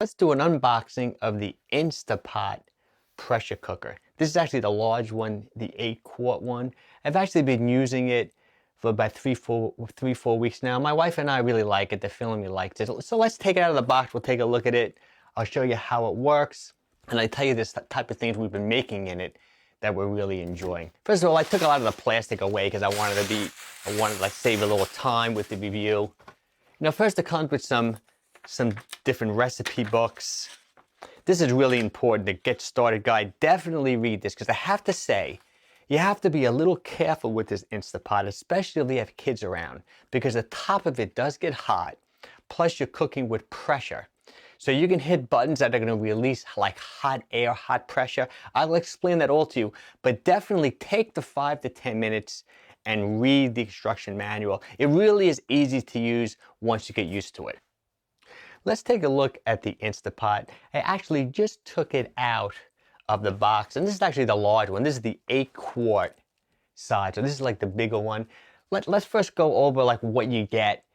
Let's do an unboxing of the Instapot pressure cooker. This is actually the large one, the 8-quart one. I've actually been using it for about three, four weeks now. My wife and I really like it. The family likes it. So let's take it out of the box. We'll take a look at it. I'll show you how it works. And I tell you this type of things we've been making in it that we're really enjoying. First of all, I took a lot of the plastic away because I wanted to save a little time with the review. First it comes with some different recipe books. This is really important, the Get Started Guide. Definitely read this, because I have to say, you have to be a little careful with this Instapot, especially if you have kids around, because the top of it does get hot, plus you're cooking with pressure. So you can hit buttons that are going to release like hot air, hot pressure. I'll explain that all to you, but definitely take the 5 to 10 minutes and read the instruction manual. It really is easy to use once you get used to it. Let's take a look at the Instapot. I actually just took it out of the box, and this is actually the large one. This is the 8-quart size, so this is like the bigger one. Let's first go over like what you get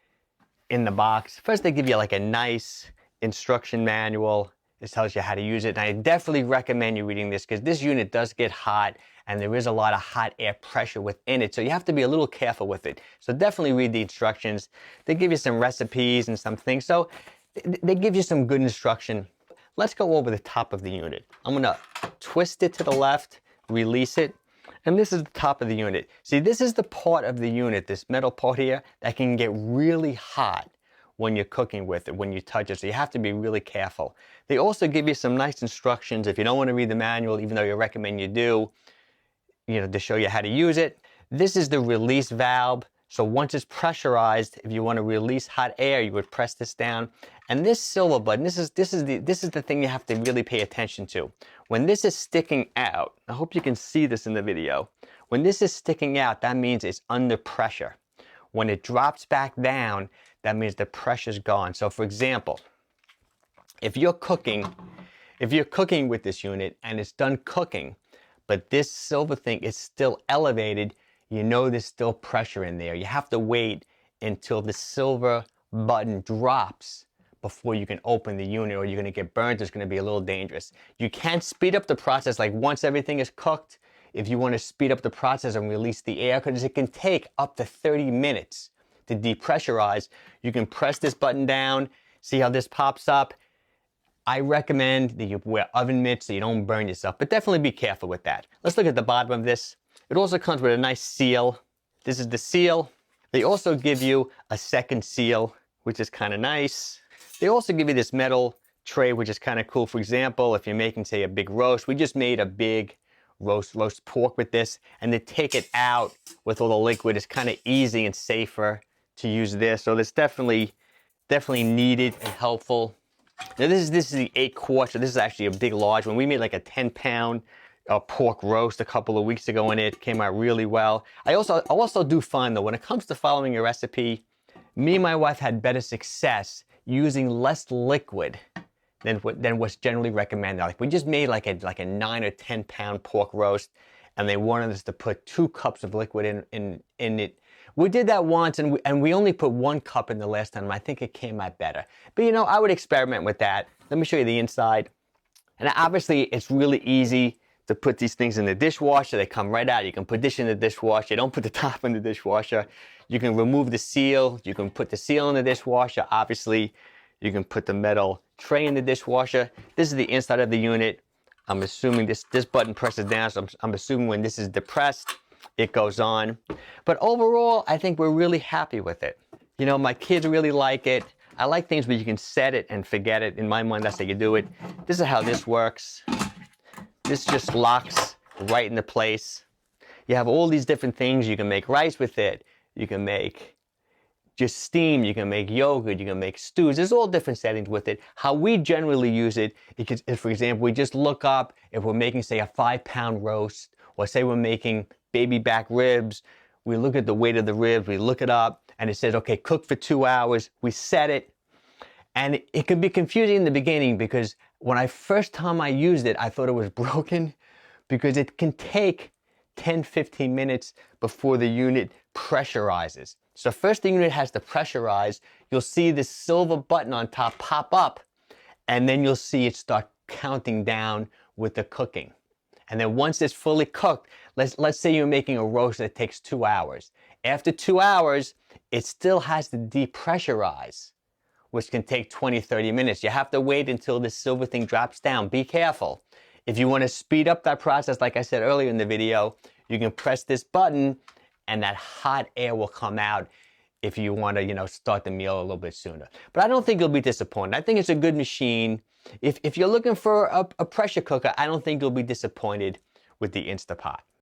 in the box. First, they give you like a nice instruction manual. This tells you how to use it, and I definitely recommend you reading this because this unit does get hot and there is a lot of hot air pressure within it, so you have to be a little careful with it. So definitely read the instructions. They give you some recipes and some things, so they give you some good instruction. Let's go over the top of the unit. I'm gonna twist it to the left, release it, and this is the top of the unit. See, this is the part of the unit, this metal part here, that can get really hot when you're cooking with it, when you touch it, so you have to be really careful. They also give you some nice instructions if you don't want to read the manual, even though you recommend you do, to show you how to use it. This is the release valve. So once it's pressurized, if you want to release hot air, you would press this down. And this silver button, this is the thing you have to really pay attention to. When this is sticking out, I hope you can see this in the video. When this is sticking out, that means it's under pressure. When it drops back down, that means the pressure's gone. So for example, if you're cooking with this unit and it's done cooking, but this silver thing is still elevated, you know there's still pressure in there. You have to wait until the silver button drops before you can open the unit, or you're going to get burnt. It's going to be a little dangerous. You can speed up the process, like once everything is cooked, if you want to speed up the process and release the air, because it can take up to 30 minutes to depressurize. You can press this button down, see how this pops up. I recommend that you wear oven mitts so you don't burn yourself, but definitely be careful with that. Let's look at the bottom of this. It also comes with a nice seal. This is the seal. They also give you a second seal, which is kind of nice. They also give you this metal tray, which is kind of cool. For example, if you're making, say, a big roast, we just made a big roast pork with this, and to take it out with all the liquid is kind of easy and safer to use this. So that's definitely needed and helpful. Now this is the 8-quart, so this is actually a big large one. We made like a 10-pound pork roast a couple of weeks ago, and it came out really well. I also do find though, when it comes to following a recipe, me and my wife had better success using less liquid than what's generally recommended. Like we just made like a 9 or 10-pound pork roast, and they wanted us to put 2 cups of liquid in it. We did that once, and we only put 1 cup in the last time. I think it came out better. But I would experiment with that. Let me show you the inside. And obviously, it's really easy to put these things in the dishwasher. They come right out. You can put this in the dishwasher. Don't put the top in the dishwasher. You can remove the seal. You can put the seal in the dishwasher. Obviously, you can put the metal tray in the dishwasher. This is the inside of the unit. I'm assuming this button presses down, so I'm assuming when this is depressed, it goes on. But overall, I think we're really happy with it. My kids really like it. I like things where you can set it and forget it. In my mind, that's how you do it. This is how this works. This just locks right into place. You have all these different things. You can make rice with it. You can make just steam. You can make yogurt. You can make stews. There's all different settings with it. How we generally use it is, for example, we just look up if we're making, say, a 5-pound roast, or say we're making baby back ribs. We look at the weight of the ribs, we look it up, and it says, okay, cook for 2 hours. We set it, and it can be confusing in the beginning because when first time I used it, I thought it was broken because it can take 10-15 minutes before the unit pressurizes. So first the unit has to pressurize. You'll see this silver button on top pop up, and then you'll see it start counting down with the cooking. And then once it's fully cooked, let's say you're making a roast that takes 2 hours. After 2 hours, it still has to depressurize, which can take 20, 30 minutes. You have to wait until this silver thing drops down. Be careful. If you want to speed up that process, like I said earlier in the video, you can press this button and that hot air will come out if you want to, start the meal a little bit sooner. But I don't think you'll be disappointed. I think it's a good machine. If you're looking for a pressure cooker, I don't think you'll be disappointed with the Instapot.